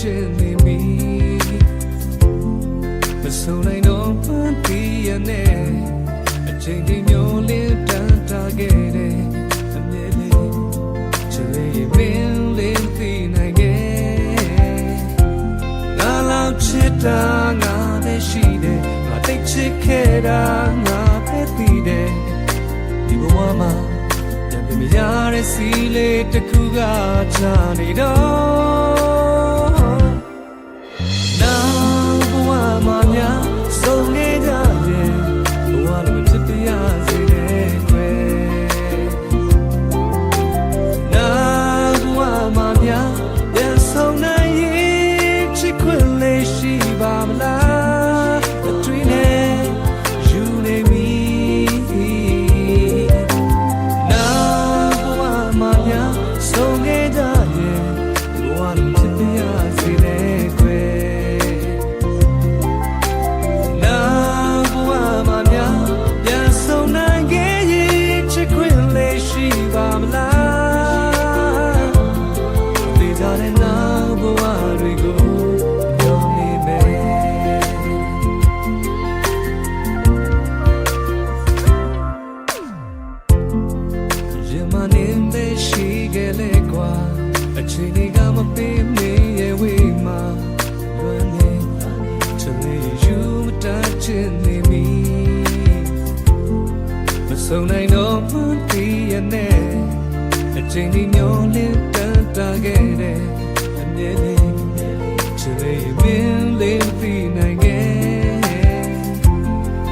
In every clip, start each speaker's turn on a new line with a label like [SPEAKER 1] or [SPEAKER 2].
[SPEAKER 1] chini mi Masonai no panti ane Achindi nyole tanta gere Amele Chile min linti nage Nalau chita nga be shide Ma tek chikera nga be tide Dibo wama Yare sile takuga chani do Na buwa manya songe jaye buwa lu chitya sile kwe Na buwa manya yan song na ye chikwele shi ba mala atwine you ne mi So I know the ane Achini nyole tanta gere Amele Chile min linti nage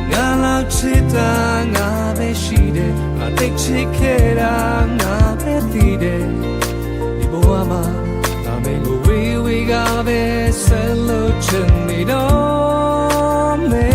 [SPEAKER 1] Ngala chita nga be shide Ma tek chikera nga be tide Ibo ama Na mengo we ga be selo chini do me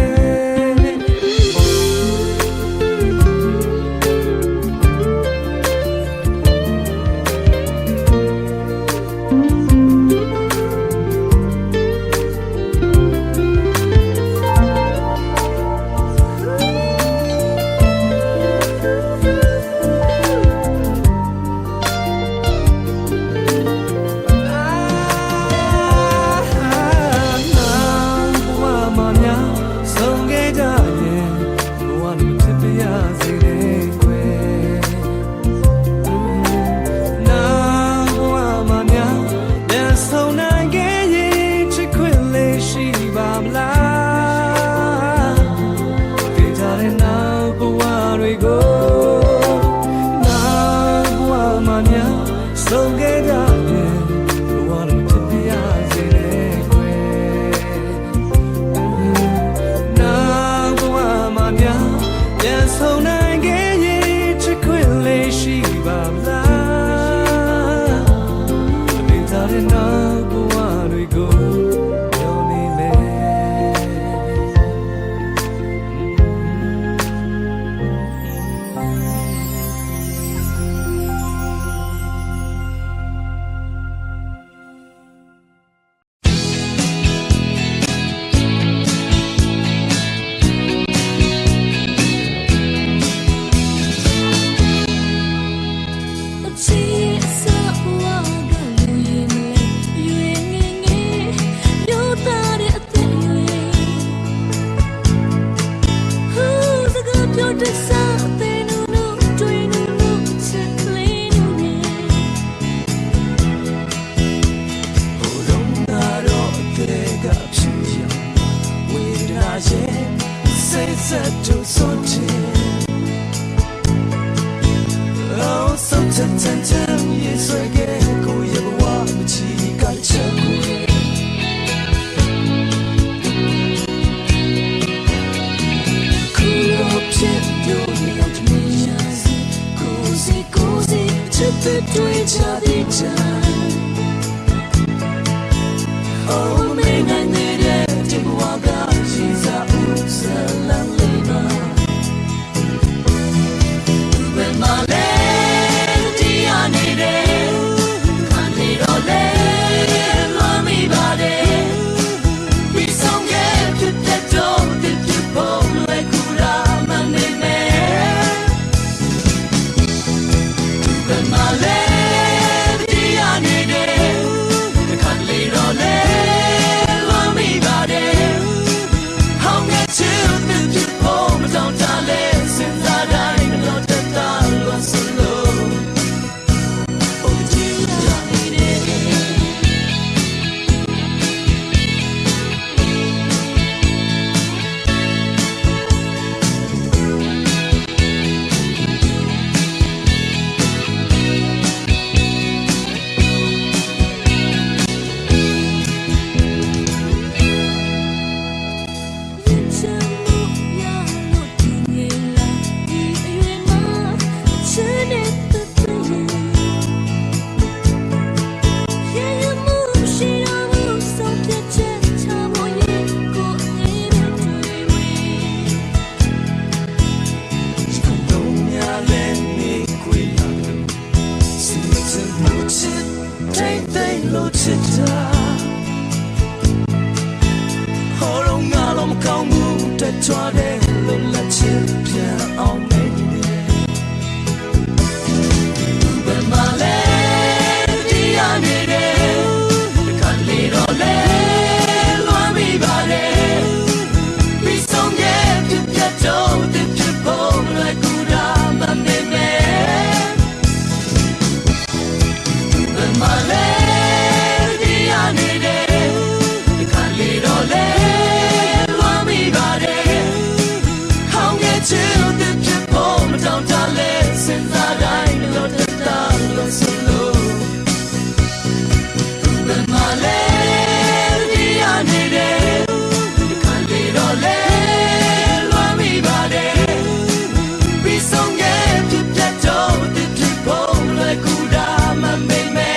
[SPEAKER 2] Melody
[SPEAKER 1] ချစ်တာဟောတော့ငါတော့မကောင်းဘူးတက်ကြွတဲ့လုံလက်ချစ်ပြန်အောင်နေတယ်ဘယ်မှာလဲဒီရနေတယ်တခါလေတော့လဲလွမ်းမိပါတယ်ပြီးဆုံးရဲ့ပြပြတော့တစ်ဖြစ်ဖို့လိုက်ကူတာမနေနဲ့ဘယ်မှာလဲဒီရနေတယ်တခါလေတော့လဲလွမ်းမိပါတယ်ဟောင်းရဲ့ချစ်လို့တစ်ဖြစ်ဖို့မတောင်းတလဲစဉ်းစားတိုင်းလို့တတလို့ဆိုလို့ဘယ်မှာလဲဒီရနေတယ်တခါလေတော့လဲလွမ်းမိပါတယ်ပြီးဆုံးရဲ့ပြပြတော့တစ်ဖြစ်ဖို့လိုက်ကူတာမမိတ်မဲ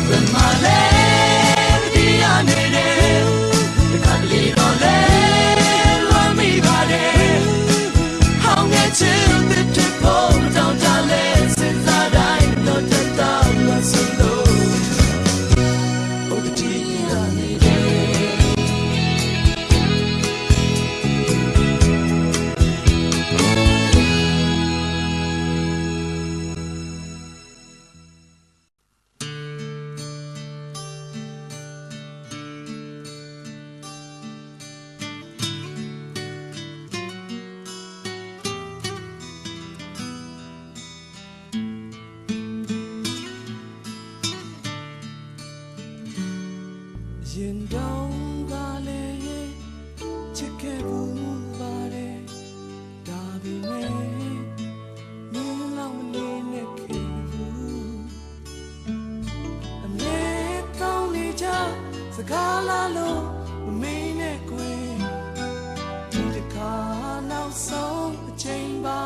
[SPEAKER 1] ဘယ်မှာလဲဒီရနေတယ်တခါလေတော့လဲလွမ်းမိပါတယ်ဟောင်းရဲ့ချစ်လို့တစ်ဖြစ်ဖို့မတောင်းတလဲစဉ်းစားတိုင်းလို့တတလို့ဆိုလို့Oh, the deep I need it. ရင်တောင်းကလေးချစ်ခဲ့ဘူးပါတယ်ဒါပေမဲ့မင်းလောက်မနေနဲ့ခဲ့ဘူးအမေကောင်းနေကြစကားလာလို့မမင်းနဲ့ကွယ်ဒီတခါနောက်ဆုံးအချိန်ပါ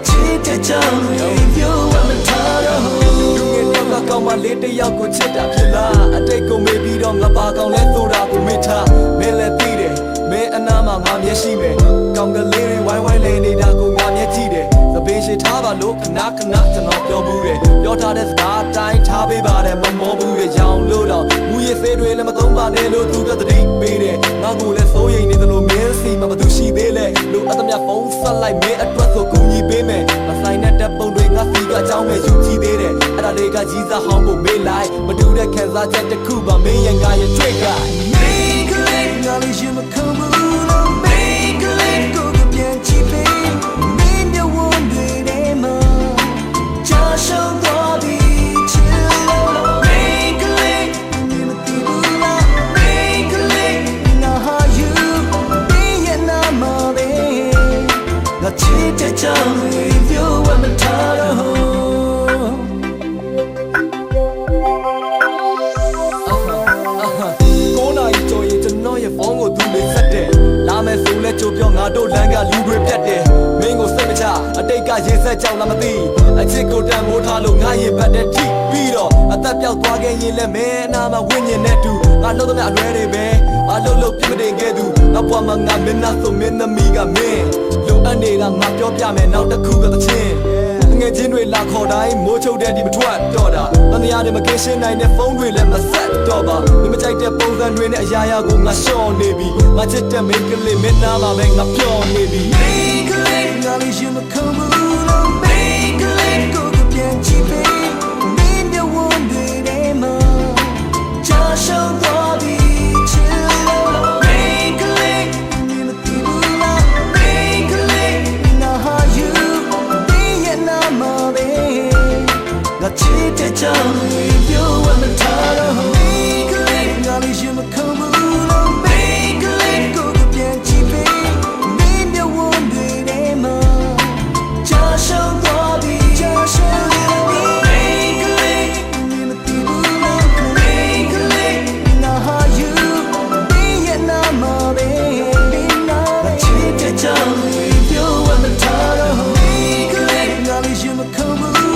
[SPEAKER 2] ချစ်တဲ့ကြောင့်ပြောဝမထားတော့လူငယ်တယောက်ကကောင်းမလေးတယောက်ကိုချစ်တာဖြစ်လားအတိတ်ကိုမေးပြီးတော့ငါပါကောင်းလဲဆိုတာကိုမေ့ထားမင်းလည်းသိတယ်မင်းအနာမှာငါမျက်ရှိမယ်ကောင်းကလေးတွေဝိုင်းဝိုင်းလေးနေတာကိုငါမျက်ကြည့်တယ်သပင်းရှိထားပါလို့ခဏခဏကျွန်တော်ပြောဘူးတယ်ပြောထားတဲ့စကားတိုင်းထားပေးပါတယ်မမောဘူးရဲ့ရောင်လို့တော့မူရစေးတွေလည်းမသုံးပါနဲ့လို့သူကတတိပေးတယ်ငါကိုလည်းစိုးရိမ်နေသလိုမင်းစီမှာဘာသူရှိသေးလဲလို့အသမျှဖုန်းဆက်လိုက်မင်းအတွက်ဆိုကူညီပေးမယ်မဆိုင်တဲ့တပ်ပုံတွေငါစီကအကြောင်းပဲယူကြည့်သေးတယ်အဲ့ဒါတွေကကြီးစားဟောင်းဖို့မေးလိုက်မတူတဲ့ခံစားချက်တစ်ခုပါမင်းရဲ့ငါရဲ့တွေ့ကမင်းကလေးငါလေးရှိမခံဘူးလို့မင်းကလေးကိုပြန်ချစ်ပေးမင်းရဲ့ဝန်တွေထဲမှာချာရှုံးသွားပြီးချစ်လို့မင်းကလေးမင်းမသိဘူးလားမင်းကလေးငါဟာ you မင်းရဲ့နာမပဲငါချစ်တဲ့ကြောင့်ပြောဝမထားတော့ဖုန်းကိုသူလေးဆက်တယ်လာမယ်ဆိုလဲကြိုပြောငါတို့လမ်းကလူတွေပြတ်တယ်မင်းကိုစိတ်မချအတိတ်ကရေးဆက်ကြောင်လားမသိအချစ်ကိုတန်မိုးထားလို့ငါရင်ပတ်တဲ့ထိပြီးတော့အသက်ပြောက်သွားခဲ့ရင်လည်းမင်းအနာမှာဝိညာဉ်နဲ့တူငါလို့တဲ့အလွဲတွေပဲမလို့ပြစ်မတင်ခဲ့သူနောက်ဘဝမှာငါမင်းသားဆိုမင်းသမီးကမင်းလိုအပ်နေတာငါပြောပြမယ်နောက်တစ်ခုကသချင်းငယ်ချင်းတွေလာခေါ်တိုင်းမိုးချုပ်တဲ့ဒီမထွက်တော့တာတန်တရားတွေမကင်းရှင်းနိုင်တဲ့ဖုန်းတွေလည်းမဆက်တော့ပါမင်းမကြိုက်တဲ့ပုံစံတွေနဲ့အရာရာကိုငါရှော့နေပြီငါချစ်တဲ့မင်းကလေးမင်းနာမှာပဲငါပြောနေပြီမင်းကလေးငါလေးရှိမခံဘူးလို့မင်းကလေးကိုပြန်ချစ်ပေးမင်းရဲ့ဝန်တွေထဲမှာချာရှုံးသွားပြီးချစ်လို့မင်းကလေးမင်းမသိဘူးလားမင်းကလေးငါဟာ youငါချစ်တဲ့ကြောင့်ပြောဝမထားတော့မင်းကလေးငါလေးရှိမခံဘူးလို့မင်းကလေးကိုပြန်ချစ်ပေးမင်းရဲ့ဝန်တွေထဲမှာချာရှုံးသွားပြီးချာရှုံးသွားပြီးမင်းကလေးမင်းမသိဘူးလို့မင်းကလေးငါဟာ you မင်းရဲ့နာမပဲမင်းနာငါချစ်တဲ့ကြောင့်ပြောဝမထားတော့မင်းကလေးငါလေးရှိမခံဘူး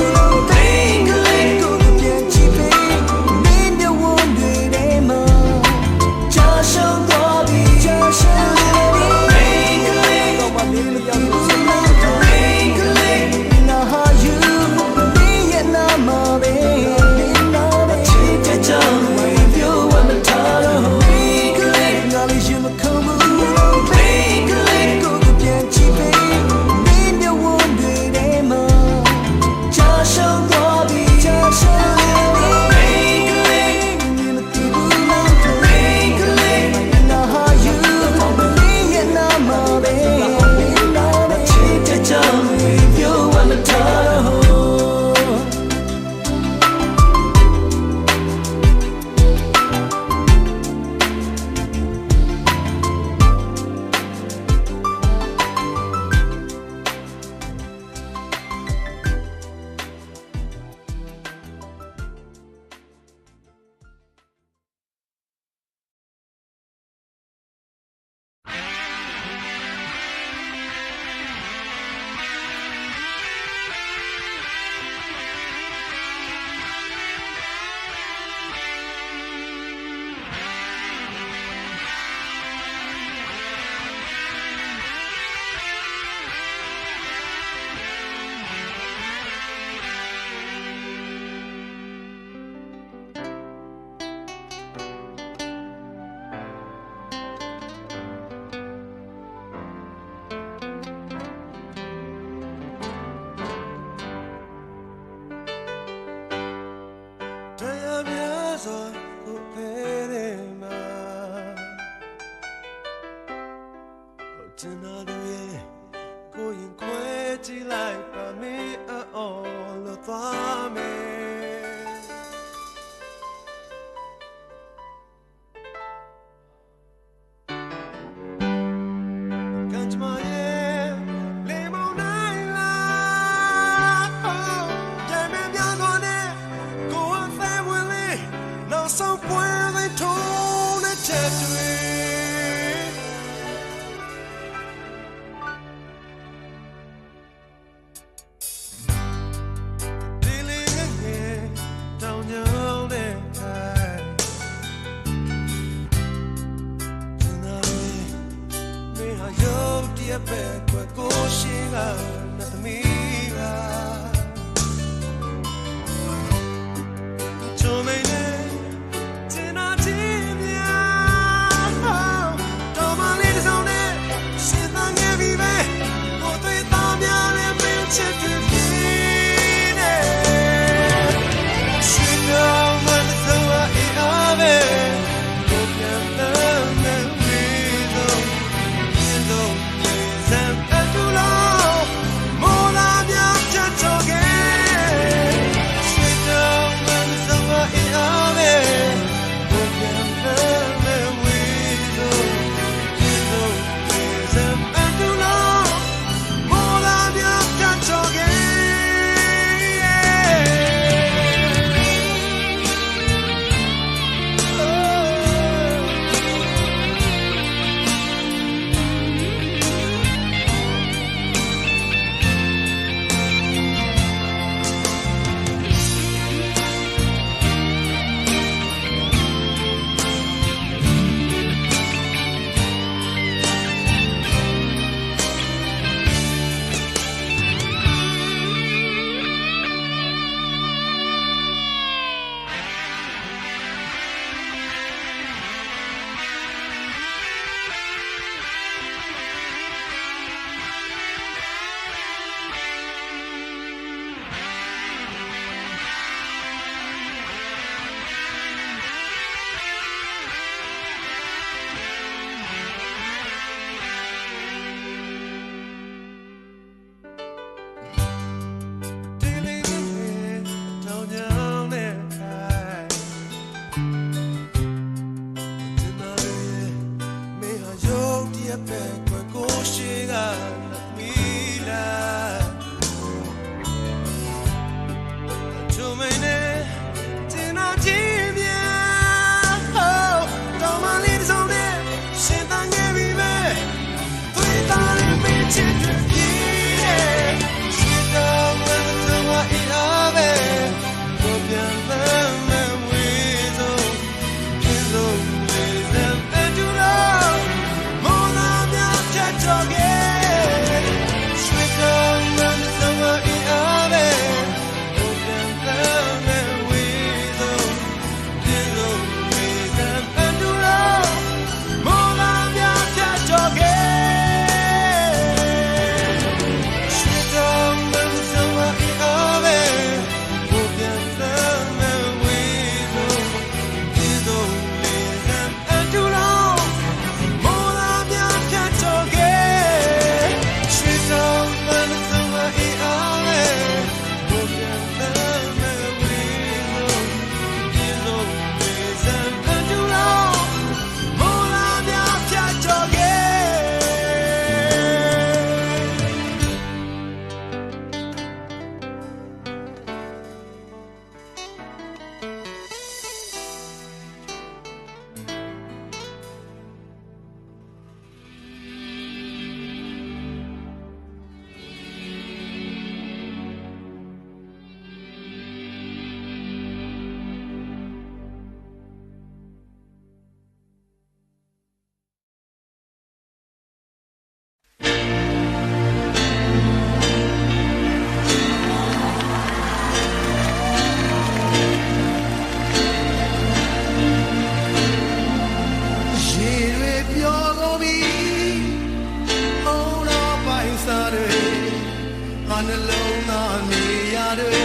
[SPEAKER 3] နှလုံးသားနေရတွေ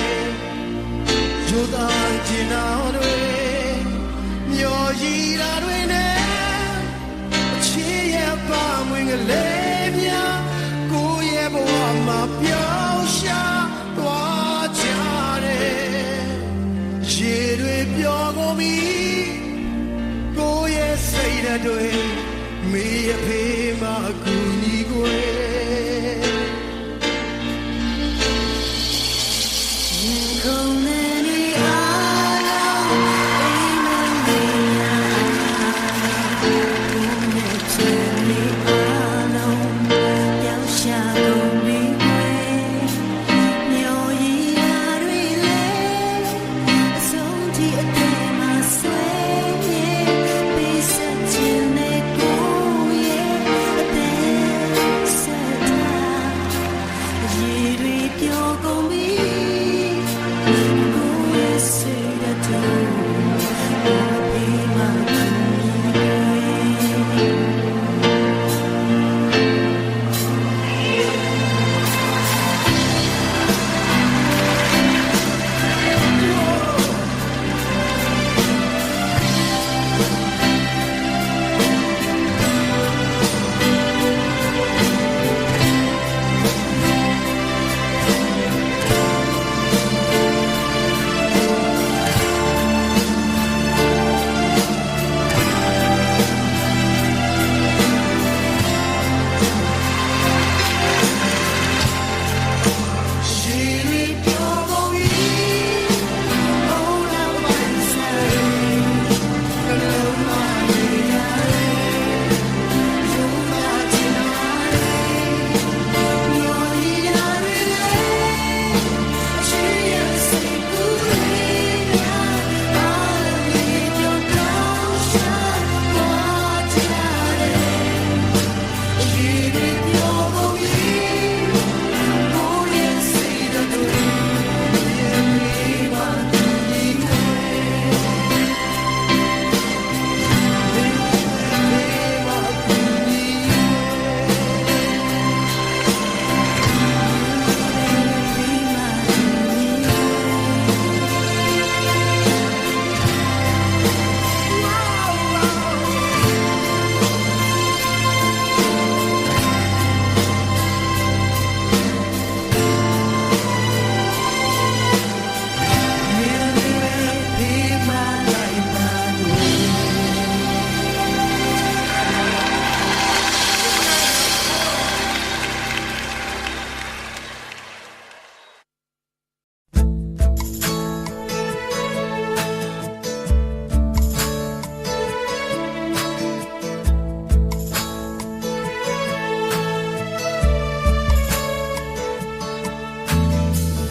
[SPEAKER 3] ယူသားကျင်နာတွေမျောရည်တာတွေနဲ့အချစ်ရဲ့ပါမွေငလေးများကိုယ့်ရဲ့ဘဝမှာပြောင်းရှာသွားကြတယ်ရေတွေပျော်ကုန်ပြီကိုယ့်ရဲ့စိတ်ဓာတ်တွေမေးရဖေးမှာကူညီကိုယ်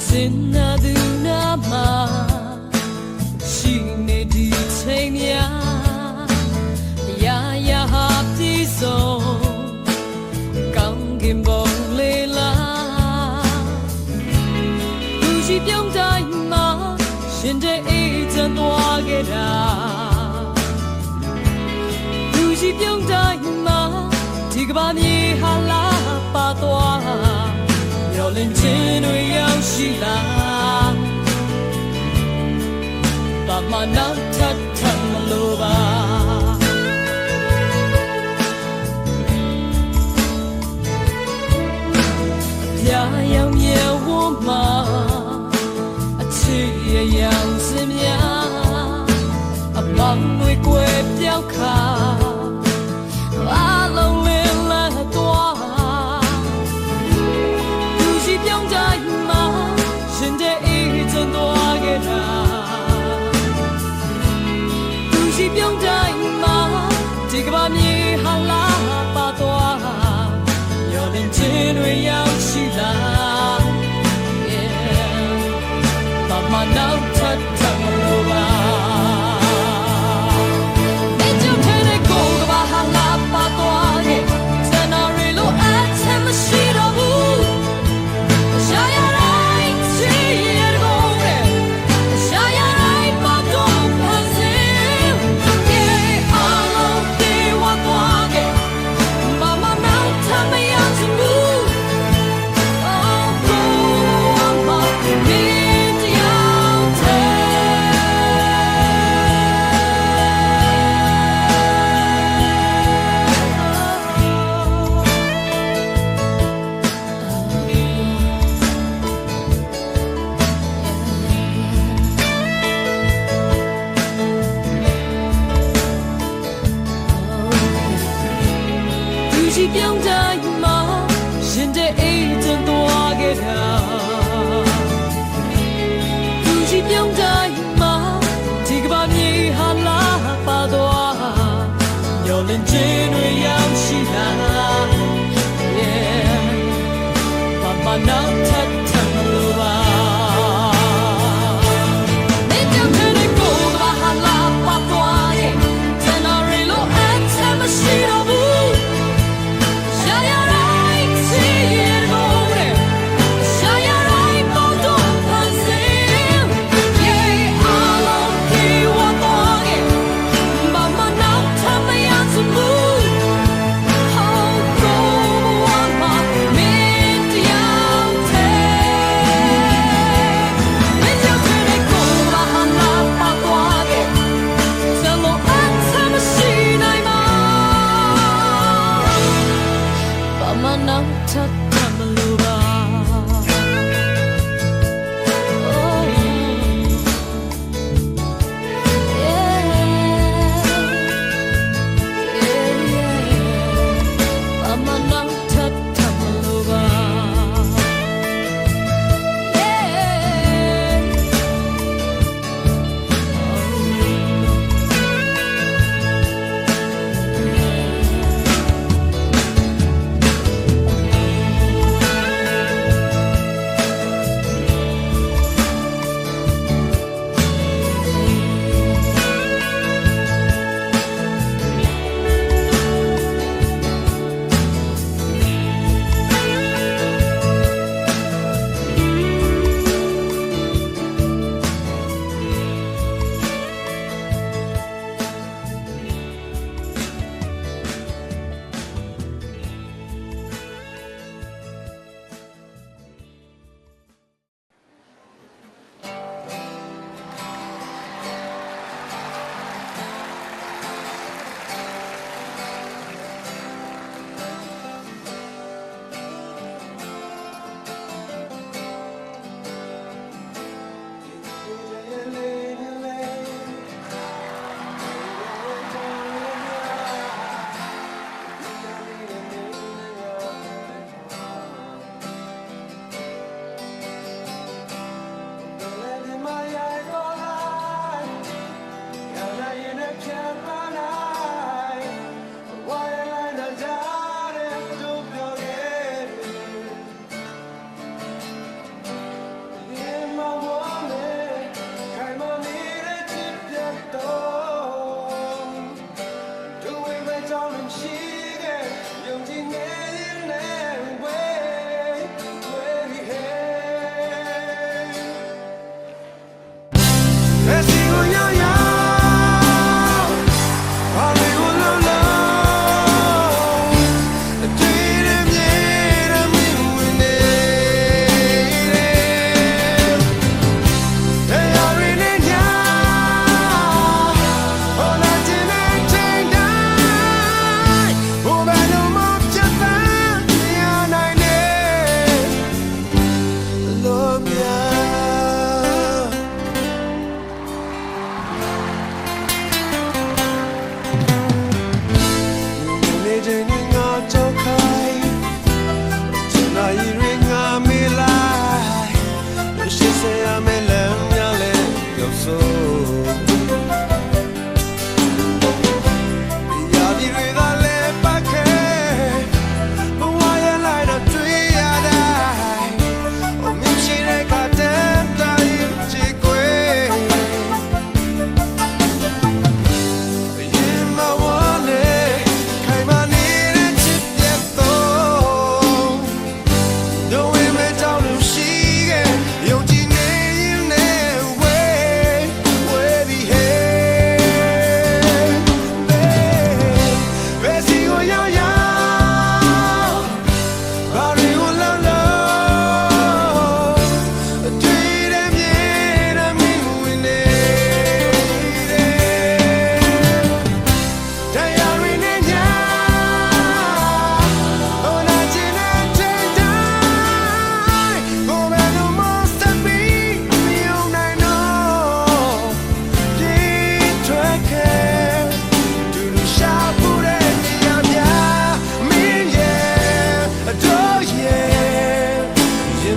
[SPEAKER 4] Sinadunama Shinedi Tanya Ya Hapti So Gangimbo Lela Uji Pyong Dai Ma Shinde Etan Wagera Uji Pyong Dai Ma Tigba Mi Hala Patwa Yo Lin Chin We Yao Shi La Ba Ma Na Tat Tat Ma Lo Ba Ya Yang Ye Wo Ma A Chi Ye Yang Sim Ya A Bang We Kwe Piao Ka A Long Lin La Twa Du Shi Pyong Dai Ma Shin De E Zhen Twa Ge Da Du Shi Pyong Dai Ma Ti Ga Ba Mi Ha La Pa Twa Yo Lin Chin We Yao Shi La Ba Ma Nao Tat Tat Ma Lo Ba Ni Jiao Te Ne Go Ga Ba Ha La Pa Twa Ge Zhen Na Re Lo A Chen Ma Shi Do Bu Sha Ya Rai Chi Ye De Gong De Sha Ya Rai Pa Dong Pan Sim Ye A Long Di Wa Twa Ge Ba Ma Nao Ta Ma Yang Zhen Bu Oh Go Wa Ma Min Jiao Te Du Shi Pyong Dai Ma Shin De E Zhen Twa Ge Da Du Shi Pyong Dai Ma Ti Ga Ba Mi Ha La Pa Twa Yo Lin Chin We Yao Shi La Ba Ma Nao Tat Tat Ma Lo Ba Ni Jiao Te Ne Go Ga Ba Ha La Pa Twa Ge Zhen Na Re Lo A Chen Ma Shi Do Bu Sha Ya Rai Chi Ye De Gong De Sha Ya Rai Pa Dong Pan Sim Ye A Long Di Wa Twa Ge Ba Ma Nao Ta Ma Yang Zhen Bu Oh Go Wa Ma Min Jiao Te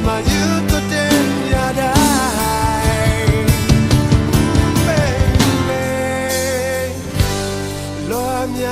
[SPEAKER 3] my youth to them yada baby love me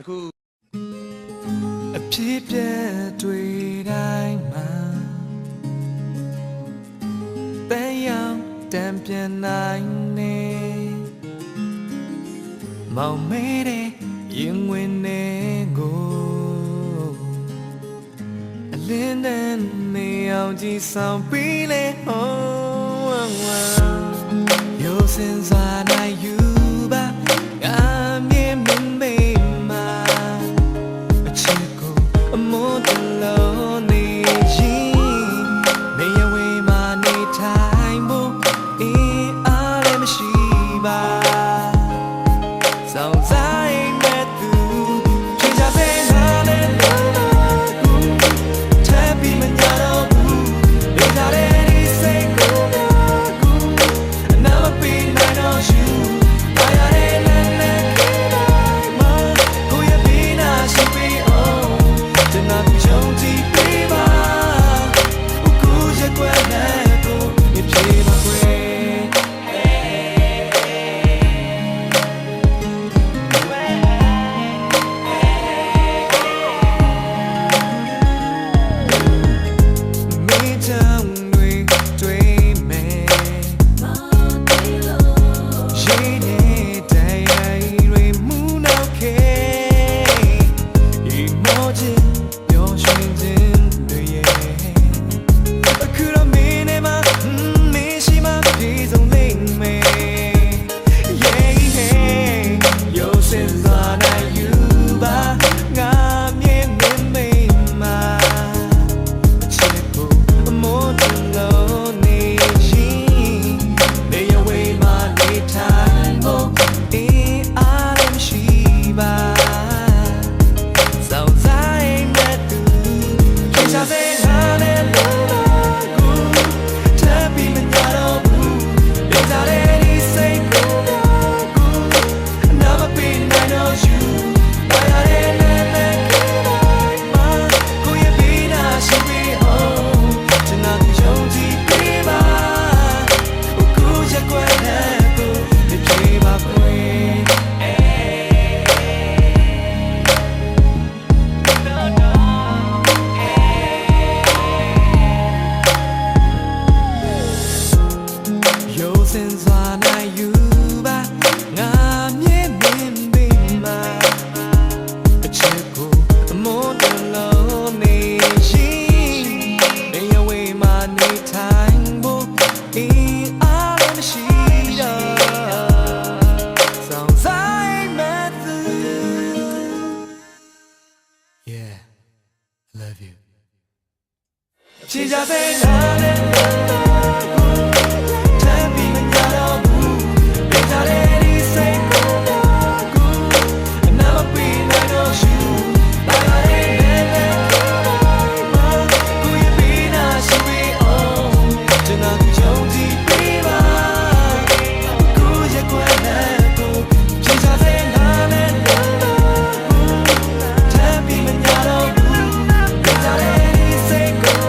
[SPEAKER 3] အခု
[SPEAKER 1] အဖြစ်ပြက်တွေတိုင်းမှာတန်ရောင်တံပြန်နိုင်နေမောင်မဲတဲ့ရင်ဝင်နေကိုအလင်းနဲ့နေအောင်ကြည်ဆောင်ပြီးလေဟောရိုးစင်စားနိုင်ယူပါငါမြင်မမေ့မှာအချစ်ကိုအမိုးတလုံးနေရင်နေရဝေးမှာနေထိုင်ဖို့အင်းအားလည်းမရှိပါဆောင်ဆိုင်မဲ့သူချင်ကြစေဟာနဲ့လာကူထပ်ပြီးမညာတော့ဘူးနေကြတဲ့ဒီစိတ်ကိုကူအနာမပြီးနိုင်တော့ယူပါရတဲ့လက်နဲ့မှာကိုရပြီးနာရှိပြီးအောင်တနာကူယုံကြည်ပြီးပါကိုရကွယ်နဲ့ကိုမြပြေပါခွေ
[SPEAKER 2] ချီကြတဲ့နာနဲ့ထပ်ပြီးမညာတော့ဘူးမိကြတဲ့ဒီစိတ်ကိုအနာမပြီးနိုင်တော့ရှူပါရတဲ့ကိုရပြီးနာရှိပြီးအောင်ကျွန်တော်ကြုံကြည့်ပြီးပါကိုရကွယ်နဲ့ကိုချီကြတဲ့နာနဲ့ထပ်ပြီးမညာတော့ဘူးမိကြတဲ့ဒီစိတ်ကို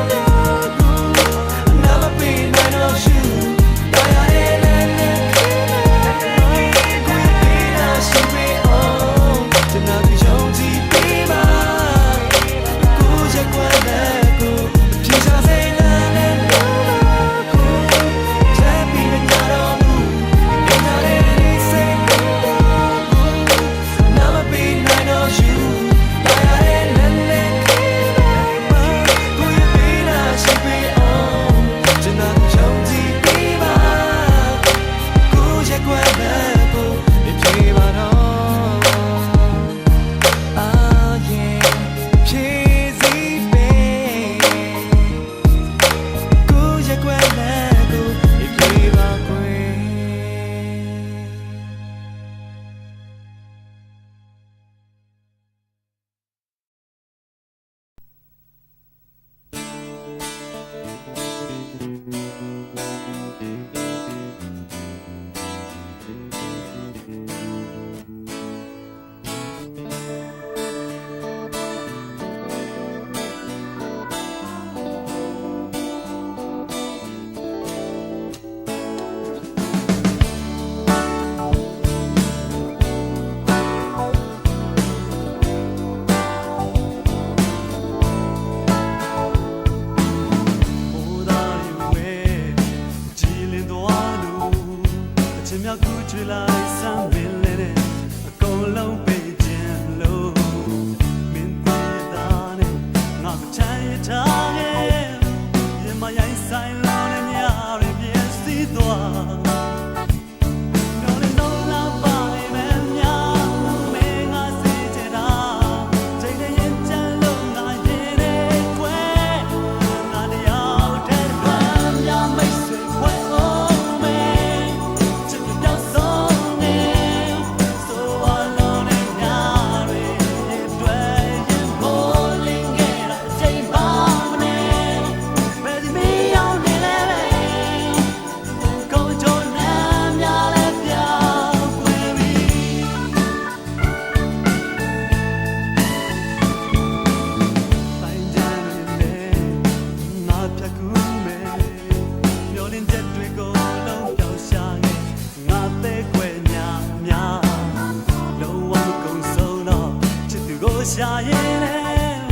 [SPEAKER 5] ရှာရင်လည်း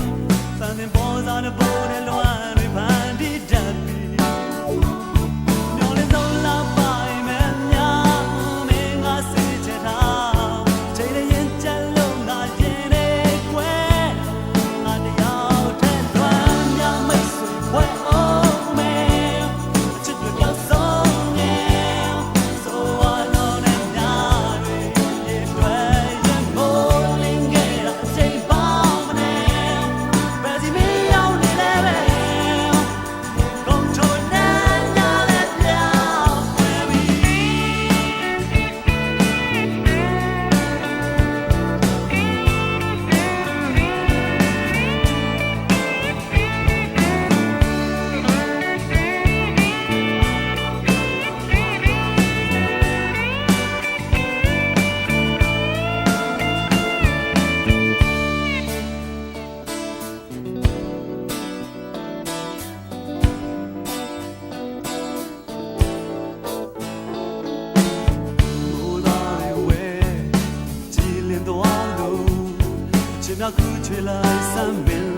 [SPEAKER 5] သံသင်ပေါ်စားတဲ့ပုံနဲ့လွမ်းတွေဖန်တီးတတ်ပြီမျောလင်းဆုံးလာပါမယ်များမင်းကစေချင်တာချိန်နဲ့ရင်ကြလုံးငါရင်နဲ့ကွယ်ငါတယောက်တည်းလွမ်းမြမိတ်ဆွေဝဲအောင်မယ်ချစ်လို့ရောက်ဆုံးနေဆိုဝါလုံးနဲ့များတွေရေတွဲရင်မိုးလင်းခဲ့တာချိန်ပါမနဲ့ဘယ်စီမရောက်နေလဲပဲကုန်ထုံနဲ့ညာလဲပြောင်းဝဲပြီမိုးသားတွေဝဲကြည်လင်သွားလို့ချင်မြကူချွေလိုက်စမ်းမင်း